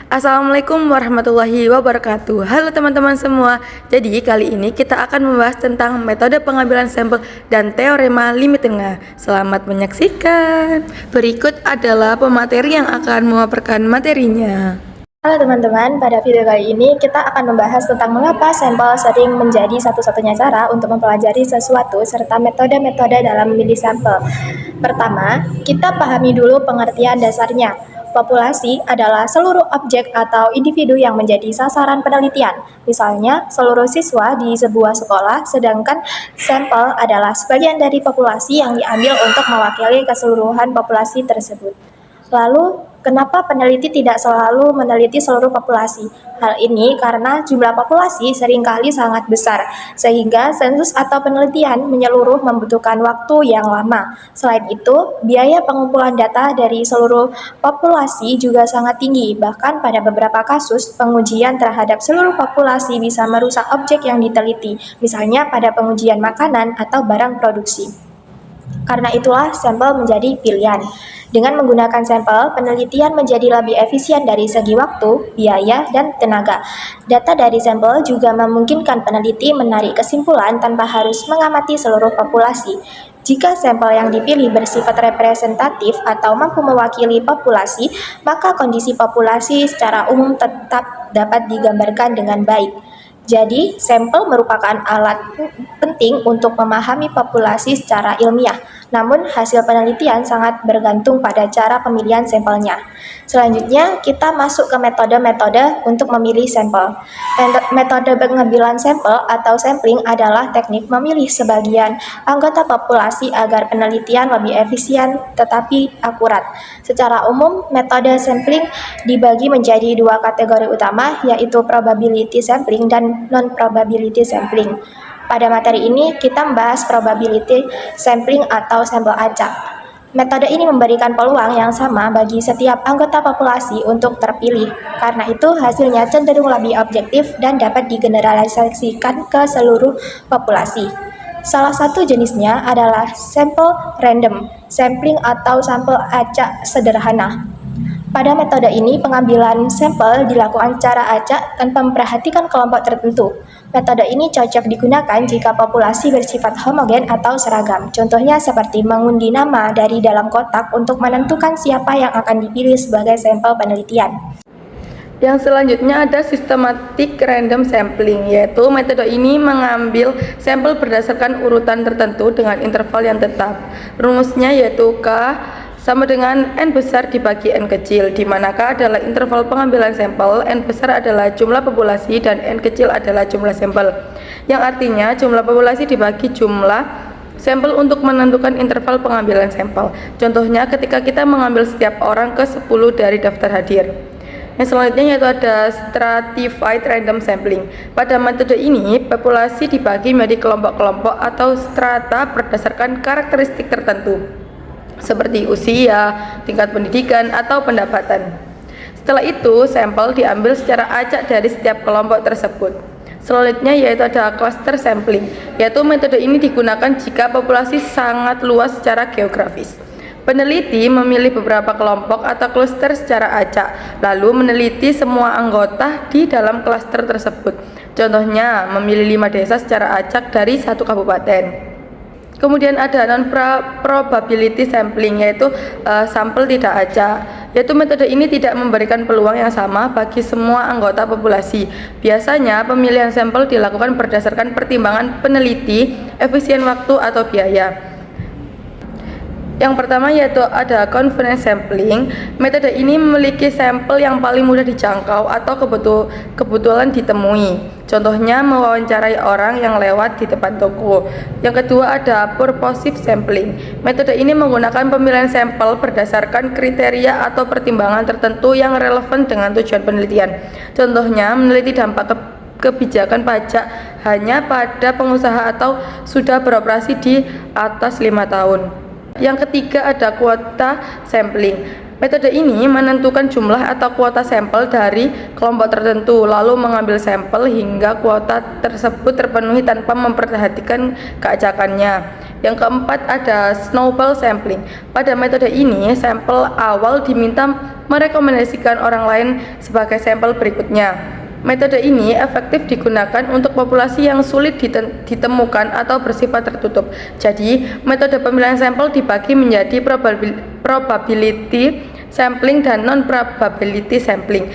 Assalamualaikum warahmatullahi wabarakatuh. Halo teman-teman semua. Jadi kali ini kita akan membahas tentang metode pengambilan sampel dan teorema limit tengah. Selamat menyaksikan. Berikut adalah pemateri yang akan memaparkan materinya. Halo teman-teman, pada video kali ini kita akan membahas tentang mengapa sampel sering menjadi satu-satunya cara untuk mempelajari sesuatu serta metode-metode dalam memilih sampel. Pertama, kita pahami dulu pengertian dasarnya. Populasi adalah seluruh objek atau individu yang menjadi sasaran penelitian. Misalnya, seluruh siswa di sebuah sekolah, sedangkan sampel adalah sebagian dari populasi yang diambil untuk mewakili keseluruhan populasi tersebut. Lalu, kenapa peneliti tidak selalu meneliti seluruh populasi? Hal ini karena jumlah populasi seringkali sangat besar, sehingga sensus atau penelitian menyeluruh membutuhkan waktu yang lama. Selain itu, biaya pengumpulan data dari seluruh populasi juga sangat tinggi. Bahkan pada beberapa kasus, pengujian terhadap seluruh populasi bisa merusak objek yang diteliti, misalnya pada pengujian makanan atau barang produksi. Karena itulah sampel menjadi pilihan. Dengan menggunakan sampel, penelitian menjadi lebih efisien dari segi waktu, biaya, dan tenaga. Data dari sampel juga memungkinkan peneliti menarik kesimpulan tanpa harus mengamati seluruh populasi. Jika sampel yang dipilih bersifat representatif atau mampu mewakili populasi, maka kondisi populasi secara umum tetap dapat digambarkan dengan baik. Jadi, sampel merupakan alat penting untuk memahami populasi secara ilmiah, namun hasil penelitian sangat bergantung pada cara pemilihan sampelnya. Selanjutnya, kita masuk ke metode-metode untuk memilih sampel. Metode pengambilan sampel atau sampling adalah teknik memilih sebagian anggota populasi agar penelitian lebih efisien tetapi akurat. Secara umum, metode sampling dibagi menjadi dua kategori utama, yaitu probability sampling dan non-probability sampling. Pada materi ini, kita membahas probability sampling atau sampel acak. Metode ini memberikan peluang yang sama bagi setiap anggota populasi untuk terpilih. Karena itu, hasilnya cenderung lebih objektif dan dapat digeneralisasikan ke seluruh populasi. Salah satu jenisnya adalah sampel random sampling atau sampel acak sederhana. Pada metode ini, pengambilan sampel dilakukan secara acak tanpa memperhatikan kelompok tertentu. Metode ini cocok digunakan jika populasi bersifat homogen atau seragam. Contohnya seperti mengundi nama dari dalam kotak untuk menentukan siapa yang akan dipilih sebagai sampel penelitian. Yang selanjutnya ada systematic random sampling, yaitu metode ini mengambil sampel berdasarkan urutan tertentu dengan interval yang tetap. Rumusnya yaitu K sama dengan N besar dibagi N kecil, di mana K adalah interval pengambilan sampel, N besar adalah jumlah populasi, dan N kecil adalah jumlah sampel. Yang artinya jumlah populasi dibagi jumlah sampel untuk menentukan interval pengambilan sampel. Contohnya ketika kita mengambil setiap orang ke 10 dari daftar hadir. Yang selanjutnya yaitu ada stratified random sampling. Pada metode ini, populasi dibagi menjadi kelompok-kelompok atau strata berdasarkan karakteristik tertentu, seperti usia, tingkat pendidikan, atau pendapatan. Setelah itu, sampel diambil secara acak dari setiap kelompok tersebut. Selanjutnya yaitu ada cluster sampling, yaitu metode ini digunakan jika populasi sangat luas secara geografis. Peneliti memilih beberapa kelompok atau cluster secara acak, lalu meneliti semua anggota di dalam cluster tersebut. Contohnya, memilih 5 desa secara acak dari satu kabupaten. Kemudian ada non-probability sampling, yaitu sampel tidak acak, yaitu metode ini tidak memberikan peluang yang sama bagi semua anggota populasi. Biasanya pemilihan sampel dilakukan berdasarkan pertimbangan peneliti, efisien waktu atau biaya. Yang pertama yaitu ada convenience sampling. Metode ini memiliki sampel yang paling mudah dijangkau atau kebetulan ditemui. Contohnya mewawancarai orang yang lewat di depan toko. Yang kedua ada purposive sampling. Metode ini menggunakan pemilihan sampel berdasarkan kriteria atau pertimbangan tertentu yang relevan dengan tujuan penelitian. Contohnya meneliti dampak kebijakan pajak hanya pada pengusaha atau sudah beroperasi di atas 5 tahun. Yang ketiga ada kuota sampling. Metode ini menentukan jumlah atau kuota sampel dari kelompok tertentu, lalu mengambil sampel hingga kuota tersebut terpenuhi tanpa memperhatikan keacakannya. Yang keempat ada snowball sampling. Pada metode ini, sampel awal diminta merekomendasikan orang lain sebagai sampel berikutnya. Metode ini efektif digunakan untuk populasi yang sulit ditemukan atau bersifat tertutup. Jadi, metode pemilihan sampel dibagi menjadi probability sampling dan non-probability sampling.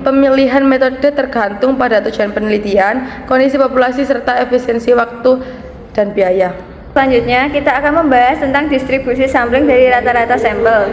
Pemilihan metode tergantung pada tujuan penelitian, kondisi populasi, serta efisiensi waktu dan biaya. Selanjutnya, kita akan membahas tentang distribusi sampling dari rata-rata sampel.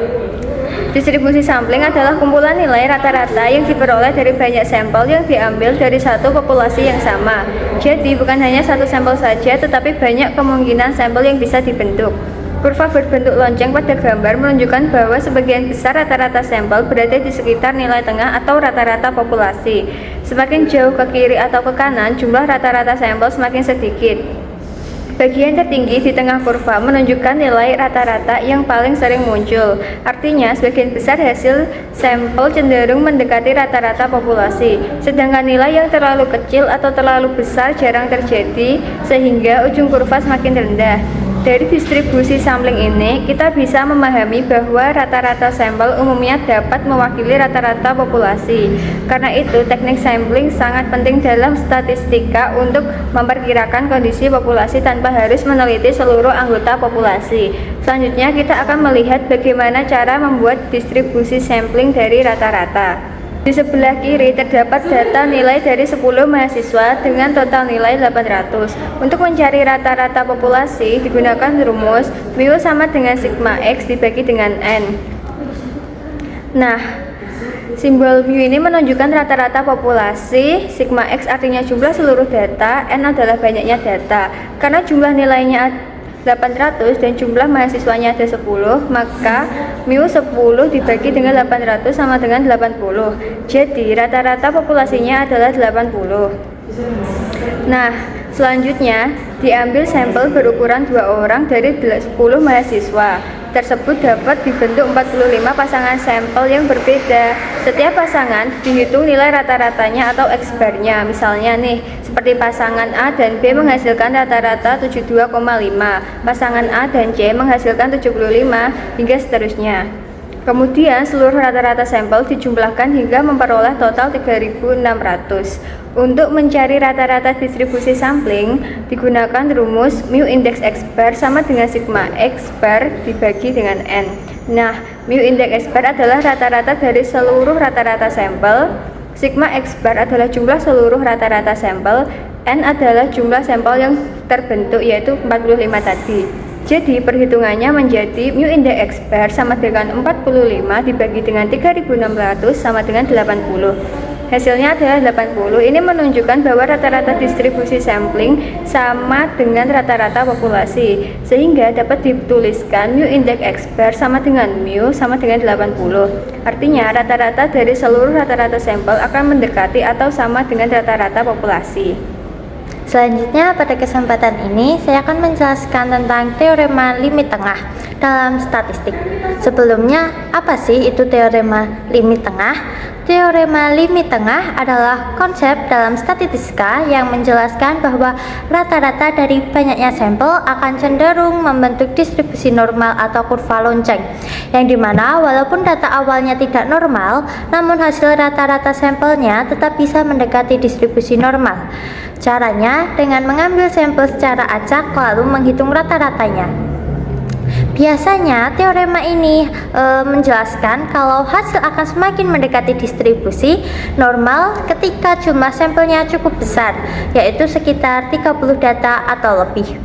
Distribusi sampling adalah kumpulan nilai rata-rata yang diperoleh dari banyak sampel yang diambil dari satu populasi yang sama. Jadi, bukan hanya satu sampel saja, tetapi banyak kemungkinan sampel yang bisa dibentuk. Kurva berbentuk lonceng pada gambar menunjukkan bahwa sebagian besar rata-rata sampel berada di sekitar nilai tengah atau rata-rata populasi. Semakin jauh ke kiri atau ke kanan, jumlah rata-rata sampel semakin sedikit. Bagian tertinggi di tengah kurva menunjukkan nilai rata-rata yang paling sering muncul. Artinya, sebagian besar hasil sampel cenderung mendekati rata-rata populasi. Sedangkan nilai yang terlalu kecil atau terlalu besar jarang terjadi, sehingga ujung kurva semakin rendah. Dari distribusi sampling ini, kita bisa memahami bahwa rata-rata sampel umumnya dapat mewakili rata-rata populasi. Karena itu, teknik sampling sangat penting dalam statistika untuk memperkirakan kondisi populasi tanpa harus meneliti seluruh anggota populasi. Selanjutnya, kita akan melihat bagaimana cara membuat distribusi sampling dari rata-rata. Di sebelah kiri terdapat data nilai dari 10 mahasiswa dengan total nilai 800. Untuk mencari rata-rata populasi digunakan rumus mu sama dengan sigma X dibagi dengan N. Nah, simbol mu ini menunjukkan rata-rata populasi, sigma X artinya jumlah seluruh data, N adalah banyaknya data. Karena jumlah nilainya 800 dan jumlah mahasiswanya ada 10, maka mu 10 dibagi dengan 800 sama dengan 80. Jadi rata-rata populasinya adalah 80. Nah, selanjutnya diambil sampel berukuran 2 orang dari 10 mahasiswa. Tersebut dapat dibentuk 45 pasangan sampel yang berbeda. Setiap pasangan dihitung nilai rata-ratanya atau X-bar-nya. Misalnya nih, seperti pasangan A dan B menghasilkan rata-rata 72,5, pasangan A dan C menghasilkan 75, hingga seterusnya. Kemudian seluruh rata-rata sampel dijumlahkan hingga memperoleh total 3.600. Untuk mencari rata-rata distribusi sampling, digunakan rumus mu indeks X bar sama dengan sigma X bar dibagi dengan N. Nah, mu indeks X bar adalah rata-rata dari seluruh rata-rata sampel, sigma X bar adalah jumlah seluruh rata-rata sampel, N adalah jumlah sampel yang terbentuk yaitu 45 tadi. Jadi perhitungannya menjadi mu indeks X bar sama dengan 45 dibagi dengan 3.600 sama dengan 80. Hasilnya adalah 80. Ini menunjukkan bahwa rata-rata distribusi sampling sama dengan rata-rata populasi, sehingga dapat dituliskan mu indeks X bar sama dengan mu sama dengan 80. Artinya rata-rata dari seluruh rata-rata sampel akan mendekati atau sama dengan rata-rata populasi. Selanjutnya, pada kesempatan ini saya akan menjelaskan tentang teorema limit tengah dalam statistik. Sebelumnya, apa sih itu teorema limit tengah? Teorema limit tengah adalah konsep dalam statistika yang menjelaskan bahwa rata-rata dari banyaknya sampel akan cenderung membentuk distribusi normal atau kurva lonceng, yang dimana walaupun data awalnya tidak normal, namun hasil rata-rata sampelnya tetap bisa mendekati distribusi normal. Caranya dengan mengambil sampel secara acak lalu menghitung rata-ratanya. Biasanya teorema ini menjelaskan kalau hasil akan semakin mendekati distribusi normal ketika jumlah sampelnya cukup besar, yaitu sekitar 30 data atau lebih.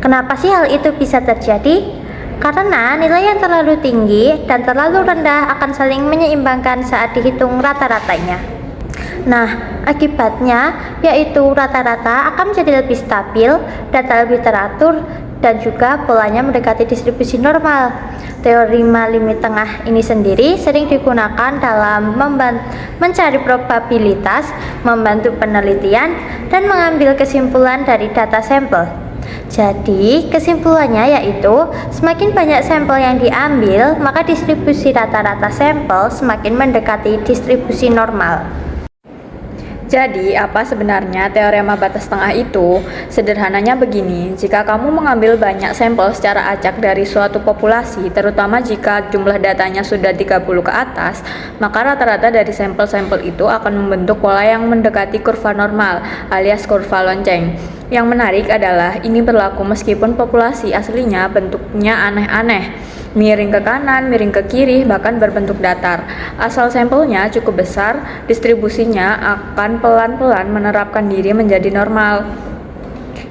Kenapa sih hal itu bisa terjadi? Karena nilai yang terlalu tinggi dan terlalu rendah akan saling menyeimbangkan saat dihitung rata-ratanya. Nah, akibatnya yaitu rata-rata akan menjadi lebih stabil, data lebih teratur, dan juga polanya mendekati distribusi normal. Teorema limit tengah ini sendiri sering digunakan dalam mencari probabilitas, membantu penelitian, dan mengambil kesimpulan dari data sampel. Jadi, kesimpulannya yaitu semakin banyak sampel yang diambil, maka distribusi rata-rata sampel semakin mendekati distribusi normal. Jadi, apa sebenarnya teorema batas tengah itu? Sederhananya begini, jika kamu mengambil banyak sampel secara acak dari suatu populasi, terutama jika jumlah datanya sudah 30 ke atas, maka rata-rata dari sampel-sampel itu akan membentuk pola yang mendekati kurva normal, alias kurva lonceng. Yang menarik adalah ini berlaku meskipun populasi aslinya bentuknya aneh-aneh, miring ke kanan, miring ke kiri, bahkan berbentuk datar. Asal sampelnya cukup besar, distribusinya akan pelan-pelan menerapkan diri menjadi normal.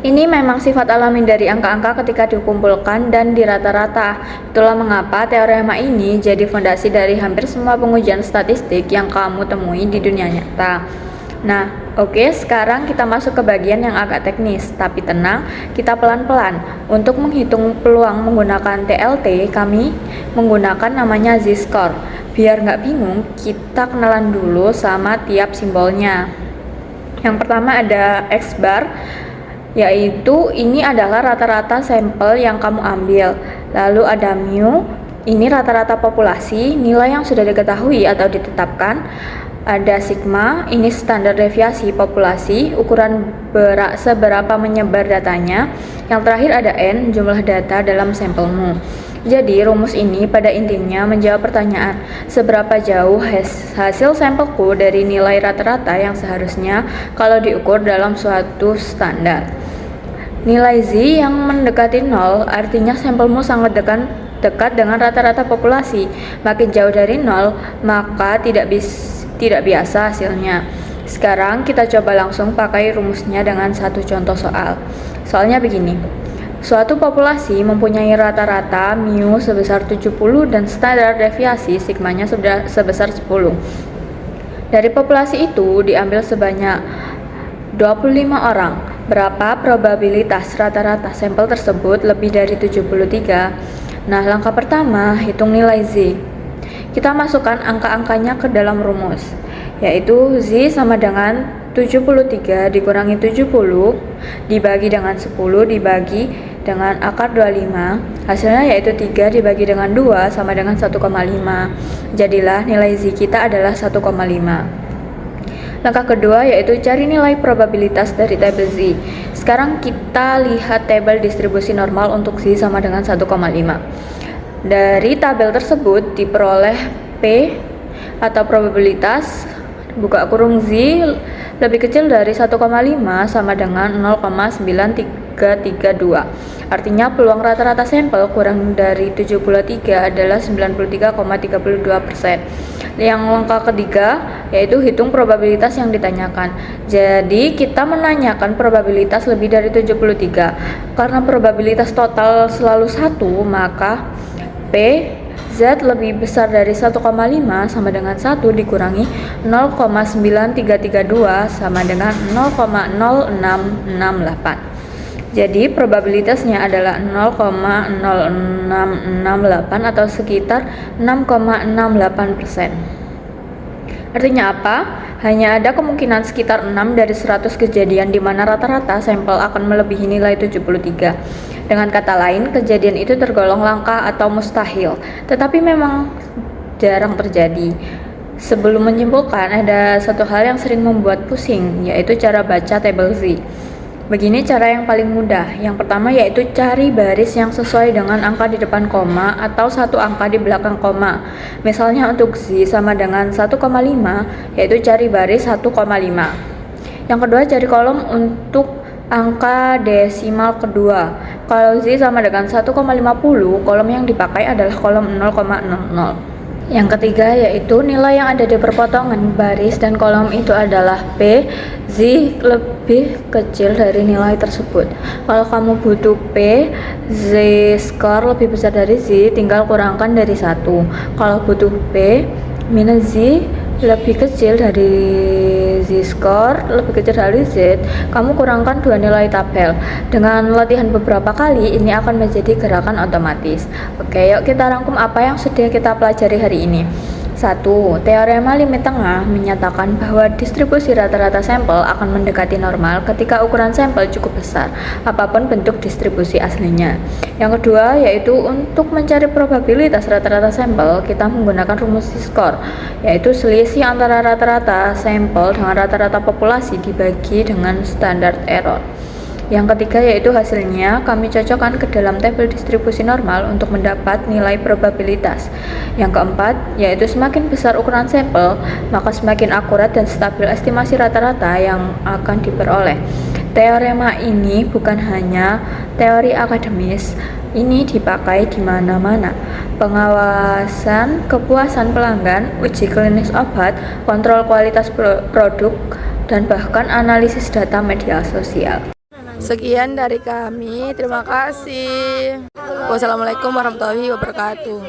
Ini memang sifat alami dari angka-angka ketika dikumpulkan dan dirata-rata. Itulah mengapa teorema ini jadi fondasi dari hampir semua pengujian statistik yang kamu temui di dunia nyata. Nah, oke, sekarang kita masuk ke bagian yang agak teknis, tapi tenang, kita pelan-pelan. Untuk menghitung peluang menggunakan TLT, kami menggunakan namanya Z-score. Biar nggak bingung, kita kenalan dulu sama tiap simbolnya. Yang pertama ada X-bar, yaitu ini adalah rata-rata sampel yang kamu ambil. Lalu ada mu, ini rata-rata populasi, nilai yang sudah diketahui atau ditetapkan. Ada sigma, ini standar deviasi populasi, ukuran seberapa menyebar datanya. Yang terakhir ada n, jumlah data dalam sampelmu. Jadi rumus ini pada intinya menjawab pertanyaan, seberapa jauh hasil sampelku dari nilai rata-rata yang seharusnya kalau diukur dalam suatu standar. Nilai Z yang mendekati 0 artinya sampelmu sangat dekat dengan rata-rata populasi. Makin jauh dari 0, maka tidak biasa hasilnya. Sekarang kita coba langsung pakai rumusnya dengan satu contoh soal. Soalnya begini. Suatu populasi mempunyai rata-rata mu sebesar 70 dan standar deviasi sigmanya sebesar 10. Dari populasi itu diambil sebanyak 25 orang. Berapa probabilitas rata-rata sampel tersebut lebih dari 73? Nah, langkah pertama, hitung nilai Z. Kita masukkan angka-angkanya ke dalam rumus, yaitu Z sama dengan 73 dikurangi 70 dibagi dengan 10 dibagi dengan akar 25. Hasilnya yaitu 3 dibagi dengan 2 sama dengan 1,5. Jadilah nilai Z kita adalah 1,5. Langkah kedua yaitu cari nilai probabilitas dari tabel Z. Sekarang kita lihat tabel distribusi normal untuk Z sama dengan 1,5. Dari tabel tersebut diperoleh P atau probabilitas buka kurung Z lebih kecil dari 1,5 sama dengan 0,9332. Artinya peluang rata-rata sampel kurang dari 73 adalah 93,32%. Yang langkah ketiga yaitu hitung probabilitas yang ditanyakan. Jadi kita menanyakan probabilitas lebih dari 73. Karena probabilitas total selalu 1, maka P Z lebih besar dari 1,5 sama dengan 1 dikurangi 0,9332 sama dengan 0,0668. Jadi probabilitasnya adalah 0,0668 atau sekitar 6,68%. Artinya apa? Hanya ada kemungkinan sekitar 6 dari 100 kejadian di mana rata-rata sampel akan melebihi nilai 73. Dengan kata lain, kejadian itu tergolong langka atau mustahil, tetapi memang jarang terjadi. Sebelum menyimpulkan, ada satu hal yang sering membuat pusing, yaitu cara baca tabel Z. Begini cara yang paling mudah. Yang pertama yaitu cari baris yang sesuai dengan angka di depan koma atau satu angka di belakang koma. Misalnya untuk Z sama dengan 1,5, yaitu cari baris 1,5. Yang kedua cari kolom untuk angka desimal kedua. Kalau Z sama dengan 1,50, kolom yang dipakai adalah kolom 0,00. Yang ketiga yaitu nilai yang ada di perpotongan baris dan kolom itu adalah P. Z lebih kecil dari nilai tersebut. Kalau kamu butuh P, Z score lebih besar dari Z, tinggal kurangkan dari 1. Kalau butuh P minus Z lebih kecil dari Z score, lebih kecil dari Z, kamu kurangkan dua nilai tabel. Dengan latihan beberapa kali, ini akan menjadi gerakan otomatis. Oke, yuk kita rangkum apa yang sudah kita pelajari hari ini. 1. Teorema limit tengah menyatakan bahwa distribusi rata-rata sampel akan mendekati normal ketika ukuran sampel cukup besar, apapun bentuk distribusi aslinya. Yang kedua yaitu untuk mencari probabilitas rata-rata sampel, kita menggunakan rumus Z-score, yaitu selisih antara rata-rata sampel dengan rata-rata populasi dibagi dengan standard error. Yang ketiga yaitu hasilnya kami cocokkan ke dalam tabel distribusi normal untuk mendapat nilai probabilitas. Yang keempat yaitu semakin besar ukuran sampel, maka semakin akurat dan stabil estimasi rata-rata yang akan diperoleh. Teorema ini bukan hanya teori akademis, ini dipakai di mana-mana. Pengawasan kepuasan pelanggan, uji klinis obat, kontrol kualitas produk, dan bahkan analisis data media sosial. Sekian dari kami, terima kasih. Wassalamualaikum warahmatullahi wabarakatuh.